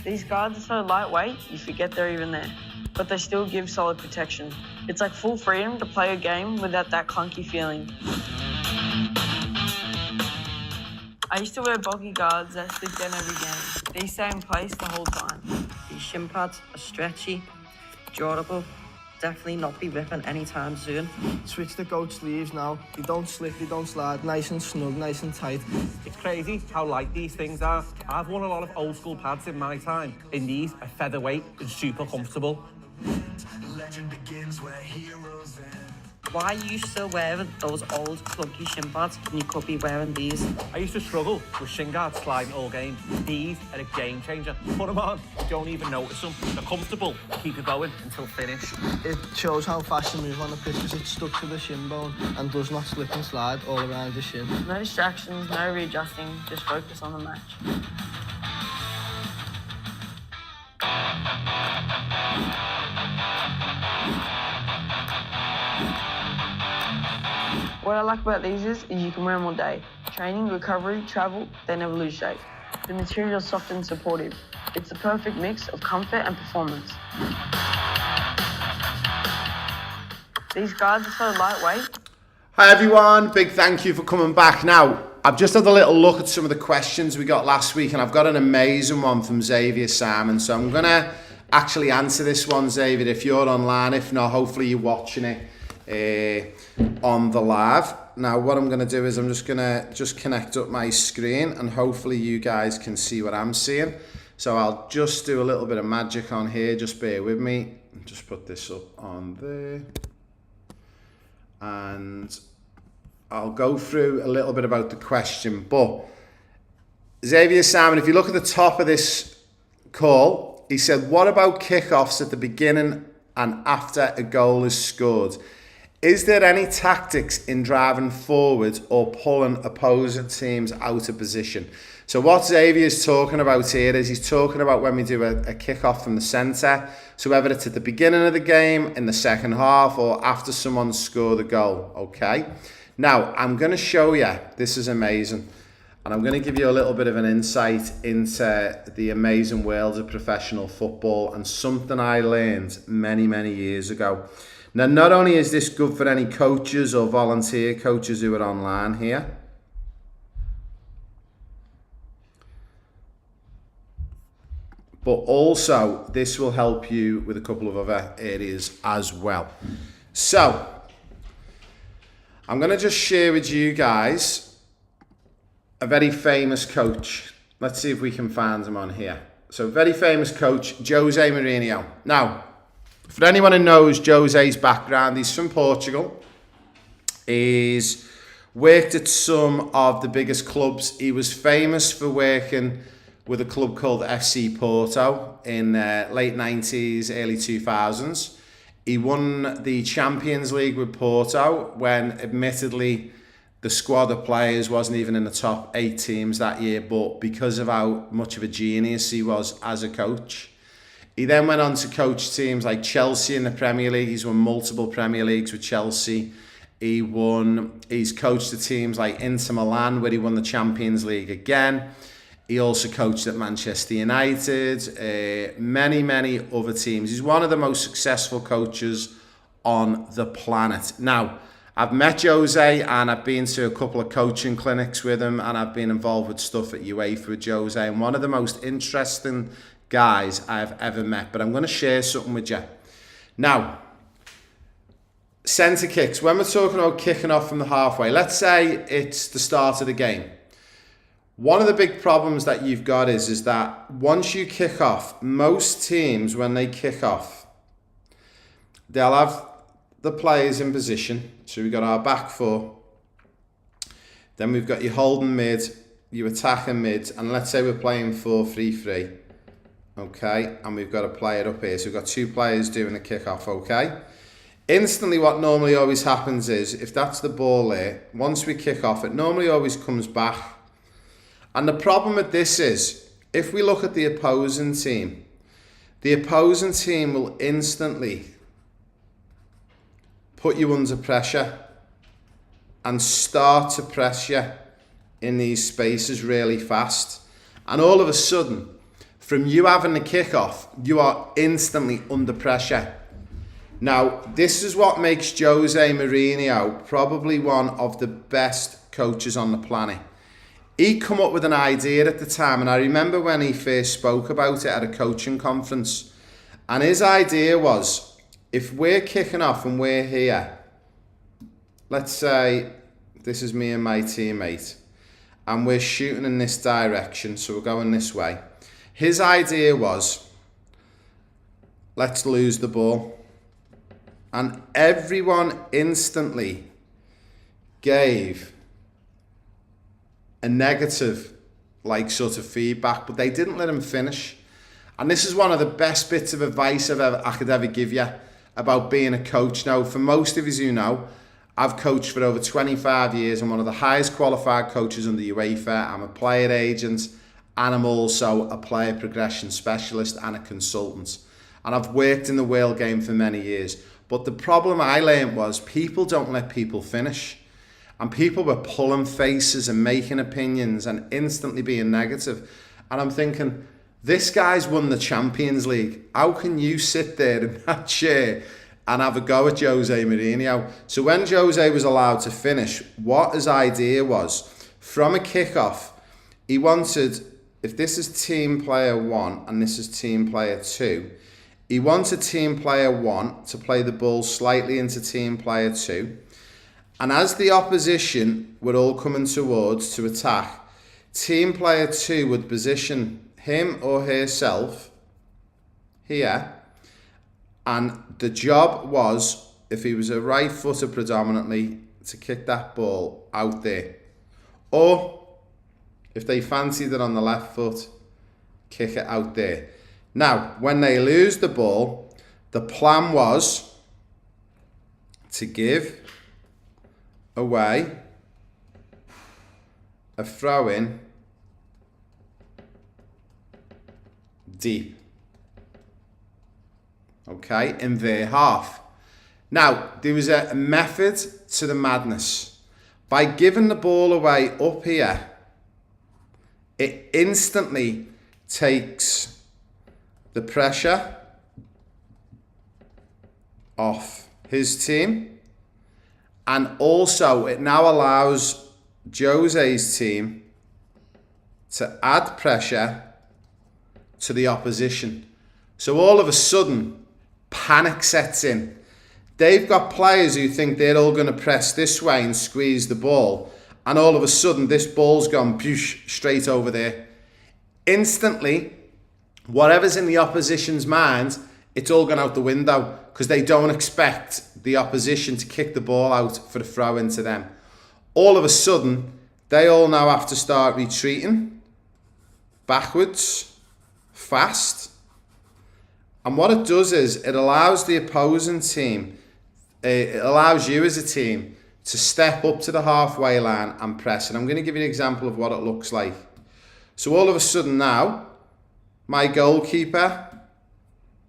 These guards are so lightweight, you forget they're even there, but they still give solid protection. It's like full freedom to play a game without that clunky feeling. I used to wear bulky guards that slip down every game. These stay in place the whole time. These shin pads are stretchy, durable, definitely not be ripping anytime soon. Switch the goat sleeves now. They don't slip, they don't slide. Nice and snug, nice and tight. It's crazy how light these things are. I've worn a lot of old school pads in my time, and these are featherweight and super comfortable. Legend begins where heroes end. Why are you still wearing those old clunky shin pads when you could be wearing these? I used to struggle with shin guards sliding all game. These are a game changer. Put them on, you don't even notice them. They're comfortable, keep you going until finish. It shows how fast you move on the pitch because it's stuck to the shin bone and does not slip and slide all around your shin. No distractions, no readjusting, just focus on the match. What I like about these is you can wear them all day. Training, recovery, travel, they never lose shape. The material's soft and supportive. It's the perfect mix of comfort and performance. These guards are so lightweight. Hi everyone, big thank you for coming back. Now, I've just had a little look at some of the questions we got last week, and I've got an amazing one from Xavier Simon. So I'm gonna actually answer this one, Xavier, if you're online. If not, hopefully you're watching it on the live. Now what I'm going to do is I'm just going to connect up my screen, and hopefully you guys can see what I'm seeing. So I'll just do a little bit of magic on here, just bear with me. Just put this up on there, and I'll go through a little bit about the question. But Xavier Simon, if you look at the top of this call, he said, what about kickoffs at the beginning and after a goal is scored? Is there any tactics in driving forward or pulling opposing teams out of position? So what Xavier's talking about here is he's talking about when we do a kick-off from the centre. So whether it's at the beginning of the game, in the second half, or after someone's scored a goal, okay? Now, I'm going to show you, this is amazing, and I'm going to give you a little bit of an insight into the amazing world of professional football and something I learned many, many years ago. Now, not only is this good for any coaches or volunteer coaches who are online here, but also this will help you with a couple of other areas as well. So, I'm going to just share with you guys a very famous coach. Let's see if we can find him on here. So, very famous coach, Jose Mourinho. Now, for anyone who knows Jose's background, he's from Portugal. He's worked at some of the biggest clubs. He was famous for working with a club called FC Porto in late 90s, early 2000s. He won the Champions League with Porto when, admittedly, the squad of players wasn't even in the top 8 teams that year, but because of how much of a genius he was as a coach. He then went on to coach teams like Chelsea in the Premier League. He's won multiple Premier Leagues with Chelsea. He's coached the teams like Inter Milan, where he won the Champions League again. He also coached at Manchester United, many, many other teams. He's one of the most successful coaches on the planet. Now, I've met Jose and I've been to a couple of coaching clinics with him, and I've been involved with stuff at UEFA with Jose, and one of the most interesting guys I've ever met. But I'm going to share something with you. Now, centre kicks. When we're talking about kicking off from the halfway, let's say it's the start of the game. One of the big problems that you've got is that once you kick off, most teams, when they kick off, they'll have the players in position. So we've got our back four. Then we've got your holding mid, your attacking mid, and let's say we're playing 4-3-3. Okay, and we've got a player up here. So we've got 2 players doing the kick-off, okay? Instantly, what normally always happens is, if that's the ball there, once we kick off, it normally always comes back. And the problem with this is, if we look at the opposing team will instantly put you under pressure and start to press you in these spaces really fast. And all of a sudden, from you having the kickoff, you are instantly under pressure. Now, this is what makes Jose Mourinho probably one of the best coaches on the planet. He come up with an idea at the time, and I remember when he first spoke about it at a coaching conference. And his idea was, if we're kicking off and we're here, let's say this is me and my teammate, and we're shooting in this direction, so we're going this way. His idea was, let's lose the ball. And everyone instantly gave a negative, like, sort of feedback, but they didn't let him finish. And this is one of the best bits of advice I could ever give you about being a coach. Now, for most of you who know, I've coached for over 25 years. I'm one of the highest qualified coaches under UEFA. I'm a player agent, and I'm also a player progression specialist and a consultant. And I've worked in the world game for many years. But the problem I learned was people don't let people finish. And people were pulling faces and making opinions and instantly being negative. And I'm thinking, this guy's won the Champions League. How can you sit there in that chair and have a go at Jose Mourinho? So when Jose was allowed to finish, what his idea was, from a kickoff, he wanted, if this is team player 1 and this is team player 2, he wanted team player 1 to play the ball slightly into team player 2. And as the opposition were all coming towards to attack, team player 2 would position him or herself here. And the job was, if he was a right footer predominantly, to kick that ball out there. Or if they fancied it on the left foot, kick it out there. Now, when they lose the ball, the plan was to give away a throw-in deep. Okay, in their half. Now, there was a method to the madness. By giving the ball away up here, it instantly takes the pressure off his team. And also, it now allows Jose's team to add pressure to the opposition. So all of a sudden, panic sets in. They've got players who think they're all going to press this way and squeeze the ball. And all of a sudden, this ball's gone poosh, straight over there. Instantly, whatever's in the opposition's mind, it's all gone out the window, because they don't expect the opposition to kick the ball out for a throw into them. All of a sudden, they all now have to start retreating backwards, fast. And what it does is, it allows the opposing team, it allows you as a team to step up to the halfway line and press. And I'm going to give you an example of what it looks like. So all of a sudden now, my goalkeeper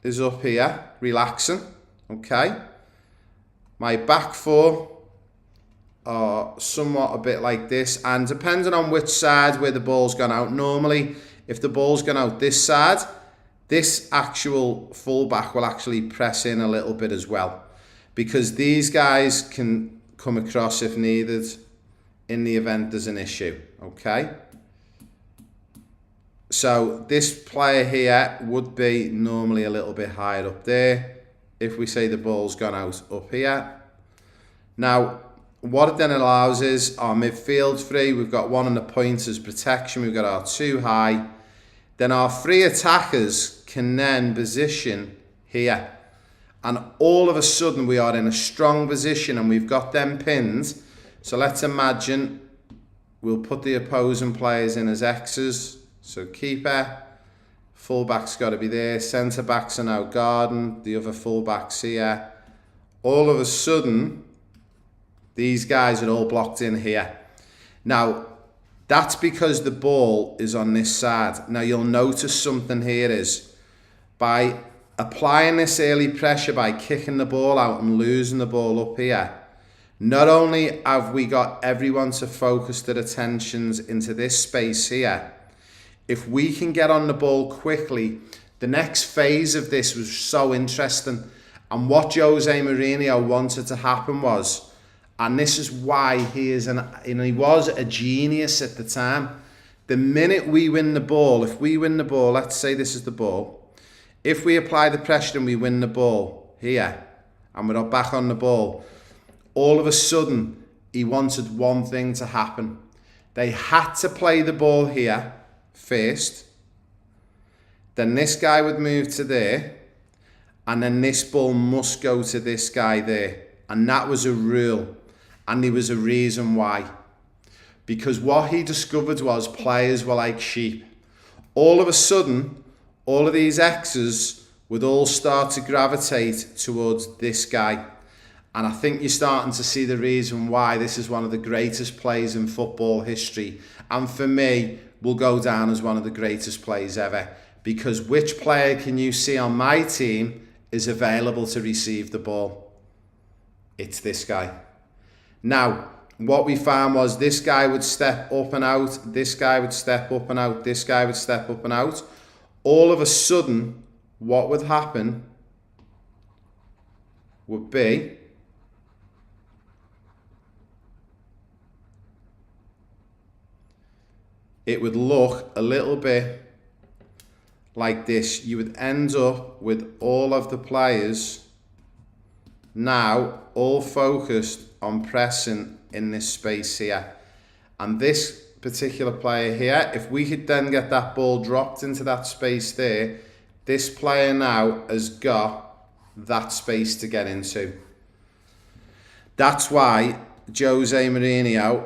is up here, relaxing, okay? My back four are somewhat a bit like this, and depending on which side where the ball's gone out, normally if the ball's gone out this side, this actual fullback will actually press in a little bit as well, because these guys can come across if needed in the event there's an issue, okay? So this player here would be normally a little bit higher up there if we say the ball's gone out up here. Now, what it then allows is our midfield free. We've got one on the point as protection. We've got our 2 high. Then our 3 attackers can then position here. And all of a sudden we are in a strong position and we've got them pinned. So let's imagine we'll put the opposing players in as X's. So keeper, fullback's got to be there. Centre backs are now guarding. The other fullback's here. All of a sudden, these guys are all blocked in here. Now, that's because the ball is on this side. Now, you'll notice something here is by applying this early pressure, by kicking the ball out and losing the ball up here, not only have we got everyone to focus their attentions into this space here, if we can get on the ball quickly, the next phase of this was so interesting. And what Jose Mourinho wanted to happen was, and this is why he was a genius at the time. The minute we win the ball, if we win the ball, let's say this is the ball. If we apply the pressure and we win the ball here, and we're back on the ball, all of a sudden, he wanted one thing to happen. They had to play the ball here first. Then this guy would move to there. And then this ball must go to this guy there. And that was a rule. And there was a reason why. Because what he discovered was players were like sheep. All of a sudden, all of these X's would all start to gravitate towards this guy. And I think you're starting to see the reason why this is one of the greatest plays in football history. And for me, will go down as one of the greatest plays ever. Because which player can you see on my team is available to receive the ball? It's this guy. Now, what we found was this guy would step up and out, this guy would step up and out, this guy would step up and out. All of a sudden, what would happen would be it would look a little bit like this. You would end up with all of the players now all focused on pressing in this space here. And this particular player here, if we could then get that ball dropped into that space there, this player now has got that space to get into. That's why Jose Mourinho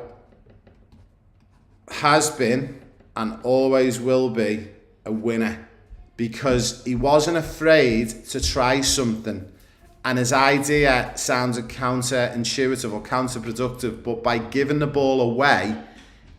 has been and always will be a winner, because he wasn't afraid to try something, and his idea sounded counterintuitive or counterproductive, but by giving the ball away,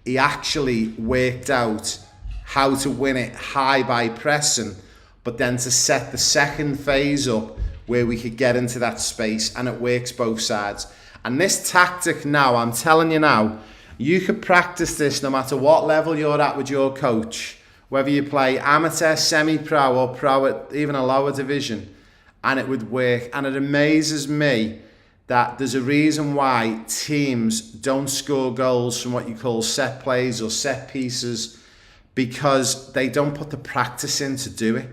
he actually worked out how to win it high by pressing, but then to set the second phase up where we could get into that space, and it works both sides. And this tactic now, I'm telling you now, you could practice this no matter what level you're at with your coach, whether you play amateur, semi-pro or pro at even a lower division, and it would work. And it amazes me that there's a reason why teams don't score goals from what you call set plays or set pieces, because they don't put the practice in to do it.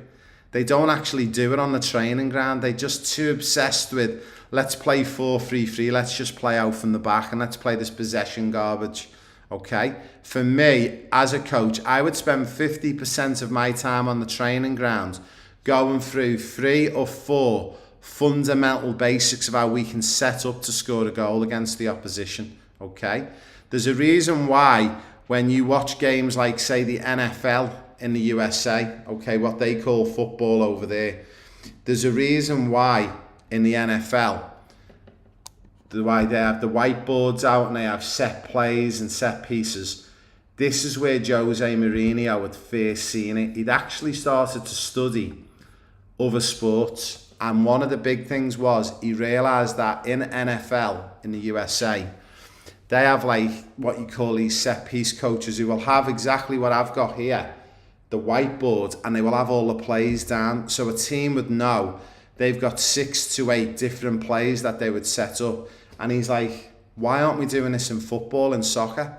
They don't actually do it on the training ground. They're just too obsessed with, let's play 4-3-3, let's just play out from the back and let's play this possession garbage. Okay? For me, as a coach, I would spend 50% of my time on the training ground going through 3 or 4 fundamental basics of how we can set up to score a goal against the opposition. Okay? There's a reason why when you watch games like, say, the NFL in the USA, okay, what they call football over there, there's a reason why in the NFL, why they have the whiteboards out and they have set plays and set pieces. This is where Jose Mourinho had first seen it. He'd actually started to study other sports, and one of the big things was he realised that in NFL in the USA, they have like what you call these set piece coaches who will have exactly what I've got here, the whiteboard, and they will have all the plays down, so a team would know they've got 6 to 8 different plays that they would set up. And he's like, why aren't we doing this in football and soccer?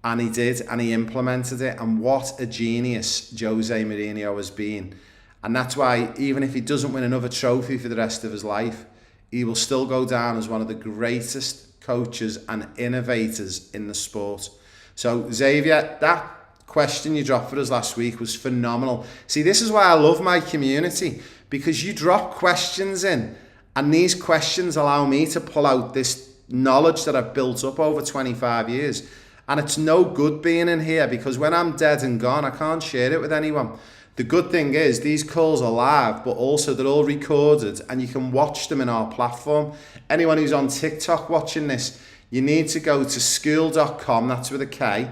And he did, and he implemented it. And what a genius Jose Mourinho has been. And that's why even if he doesn't win another trophy for the rest of his life, he will still go down as one of the greatest coaches and innovators in the sport. So Xavier, that question you dropped for us last week was phenomenal. See, this is why I love my community, because you drop questions in, and these questions allow me to pull out this knowledge that I've built up over 25 years. And it's no good being in here, because when I'm dead and gone, I can't share it with anyone. The good thing is these calls are live, but also they're all recorded and you can watch them in our platform. Anyone who's on TikTok watching this, you need to go to school.com, that's with a K,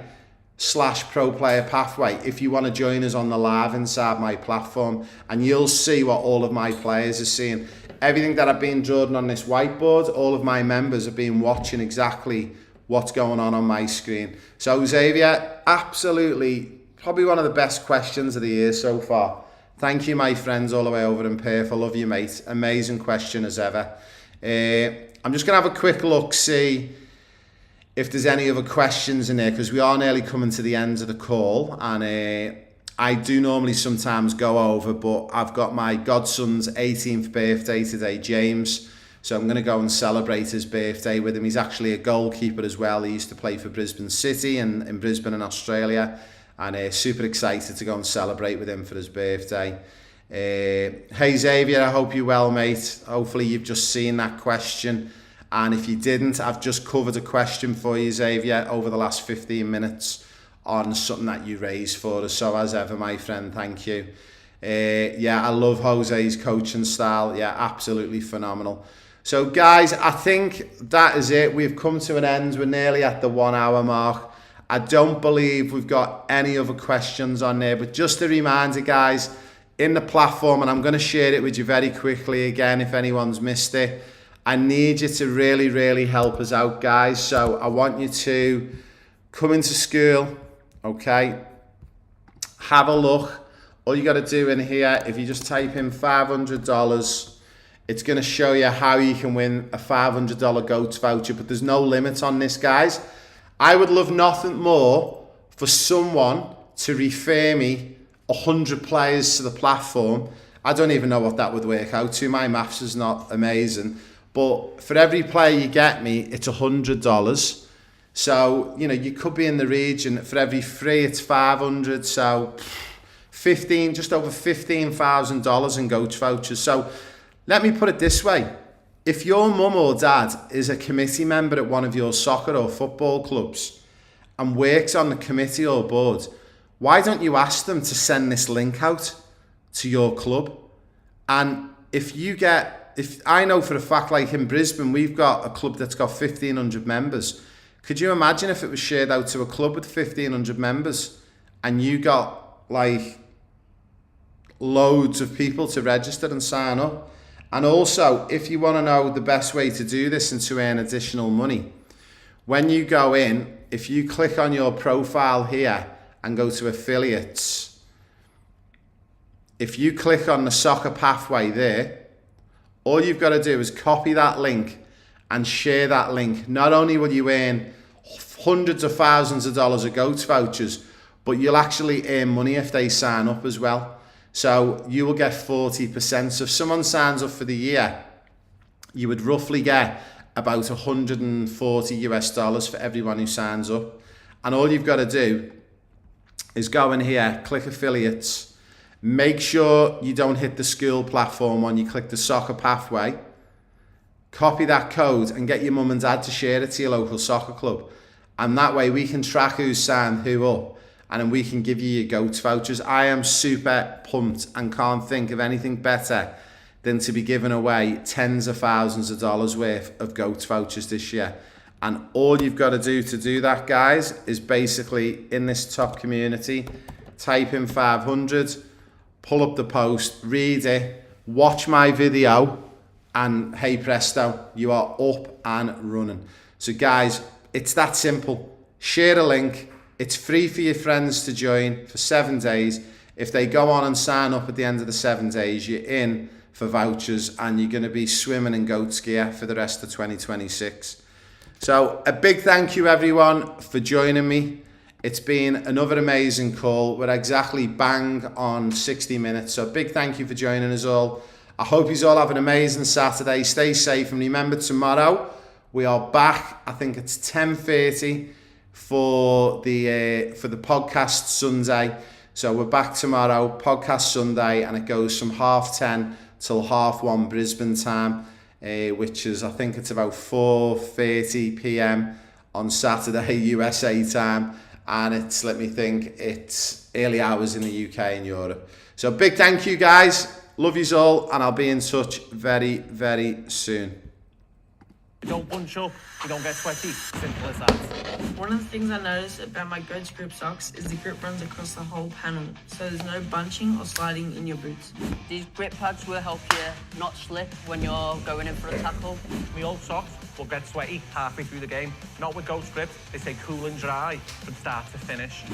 /Pro Player Pathway if you want to join us on the live inside my platform, and you'll see what all of my players are seeing. Everything that I've been drawing on this whiteboard, all of my members have been watching exactly what's going on my screen. So Xavier, absolutely probably one of the best questions of the year so far. Thank you, my friends all the way over in Perth. I love you, mate. Amazing question as ever. I'm just going to have a quick look, see if there's any other questions in there, because we are nearly coming to the end of the call, and I do normally sometimes go over, but I've got my godson's 18th birthday today, James, so I'm going to go and celebrate his birthday with him. He's actually a goalkeeper as well. He used to play for Brisbane City and in Brisbane in Australia, and super excited to go and celebrate with him for his birthday. Hey Xavier, I hope you're well, mate. Hopefully you've just seen that question. And if you didn't, I've just covered a question for you, Xavier, over the last 15 minutes on something that you raised for us. So as ever, my friend, thank you. Yeah, I love Jose's coaching style. Yeah, absolutely phenomenal. So guys, I think that is it. We've come to an end. We're nearly at the 1 hour mark. I don't believe we've got any other questions on there, but just a reminder, guys, in the platform, and I'm going to share it with you very quickly again if anyone's missed it. I need you to really, really help us out, guys. So I want you to come into school, okay? Have a look. All you got to do in here, if you just type in $500, it's going to show you how you can win a $500 GOATS voucher, but there's no limit on this, guys. I would love nothing more for someone to refer me 100 players to the platform. I don't even know what that would work out to. My maths is not amazing. But for every player you get me, it's $100. So, you know, you could be in the region. For every 3, it's 500. So, just over $15,000 in GOATS vouchers. So, let me put it this way. If your mum or dad is a committee member at one of your soccer or football clubs and works on the committee or board, why don't you ask them to send this link out to your club? And if I know for a fact, like in Brisbane, we've got a club that's got 1,500 members. Could you imagine if it was shared out to a club with 1,500 members and you got like loads of people to register and sign up? And also, if you want to know the best way to do this and to earn additional money, when you go in, if you click on your profile here and go to affiliates, if you click on the soccer pathway there, all you've got to do is copy that link and share that link. Not only will you earn hundreds of thousands of dollars of GOATS vouchers, but you'll actually earn money if they sign up as well. So you will get 40%. So if someone signs up for the year, you would roughly get about $140 for everyone who signs up. And all you've got to do is go in here, click affiliates, make sure you don't hit the school platform when you click the soccer pathway, copy that code and get your mum and dad to share it to your local soccer club. And that way we can track who's signed who up, and then we can give you your GOATS vouchers. I am super pumped and can't think of anything better than to be giving away tens of thousands of dollars worth of GOATS vouchers this year. And all you've got to do that, guys, is basically in this top community, type in 500, pull up the post, read it, watch my video, and hey presto, you are up and running. So guys, it's that simple. Share a link. It's free for your friends to join for 7 days. If they go on and sign up at the end of the 7 days, you're in for vouchers and you're going to be swimming in GOATS gear for the rest of 2026. So a big thank you everyone for joining me. It's been another amazing call. We're exactly bang on 60 minutes. So a big thank you for joining us all. I hope you all have an amazing Saturday. Stay safe and remember tomorrow We are back. I think it's 10:30 for the podcast Sunday. So we're back tomorrow, podcast Sunday, and it goes from 10:30 till 1:30 Brisbane time, which is, I think it's about 4:30 p.m. on Saturday USA time, and it's, let me think, it's early hours in the UK and Europe. So big thank you guys, love yous all, and I'll be in touch very, very soon. You don't bunch up, you don't get sweaty. Simple as that. One of the things I noticed about my Goats grip socks is the grip runs across the whole panel, so there's no bunching or sliding in your boots. These grip pads will help you not slip when you're going in for a tackle. My old socks will get sweaty halfway through the game. Not with Ghost Grip, they stay cool and dry from start to finish.